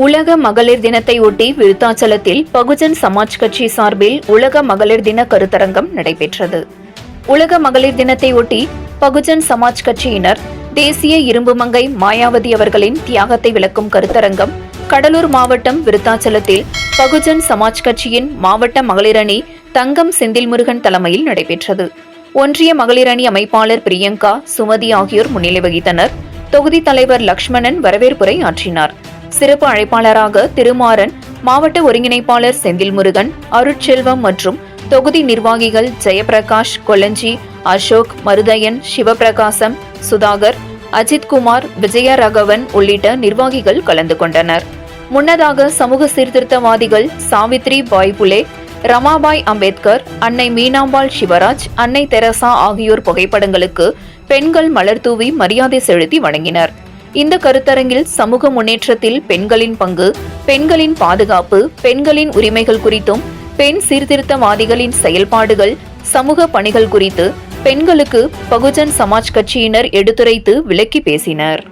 உலக மகளிர் தினத்தையொட்டி விருத்தாச்சலத்தில் பகுஜன் சமாஜ் கட்சி சார்பில் உலக மகளிர் தின கருத்தரங்கம் நடைபெற்றது. உலக மகளிர் தினத்தையொட்டி பகுஜன் சமாஜ் கட்சியினர் தேசிய இரும்புமங்கை மாயாவதி அவர்களின் தியாகத்தை விளக்கும் கருத்தரங்கம் கடலூர் மாவட்டம் விருத்தாச்சலத்தில் பகுஜன் சமாஜ் கட்சியின் மாவட்ட மகளிரணி தங்கம் செந்தில்முருகன் தலைமையில் நடைபெற்றது. ஒன்றிய மகளிரணி அமைப்பாளர் பிரியங்கா, சுமதி ஆகியோர் முன்னிலை வகித்தனர். தொகுதி தலைவர் லக்ஷ்மணன் வரவேற்புரை ஆற்றினார். சிறப்பு அழைப்பாளராக திருமாறன், மாவட்ட ஒருங்கிணைப்பாளர் செந்தில்முருகன், அருட்செல்வம் மற்றும் தொகுதி நிர்வாகிகள் ஜெயபிரகாஷ், கொலஞ்சி, அசோக், மருதையன், சிவபிரகாசம், சுதாகர், அஜித்குமார், விஜயராகவன் உள்ளிட்ட நிர்வாகிகள் கலந்து கொண்டனர். முன்னதாக சமூக சீர்திருத்தவாதிகள் சாவித்ரி பாய் புலே, ரமாபாய் அம்பேத்கர், அன்னை மீனாம்பாள் சிவராஜ், அன்னை தெரசா ஆகியோர் புகைப்படங்களுக்கு பெண்கள் மலர் தூவி மரியாதை செலுத்தி வழங்கினர். இந்த கருத்தரங்கில் சமூக முன்னேற்றத்தில் பெண்களின் பங்கு, பெண்களின் பாதுகாப்பு, பெண்களின் உரிமைகள் குறித்தும், பெண் சீர்திருத்தவாதிகளின் செயல்பாடுகள், சமூக பணிகள் குறித்து பெண்களுக்கு பகுஜன் சமாஜ் கட்சியினர் எடுத்துரைத்து விளக்கி பேசினர்.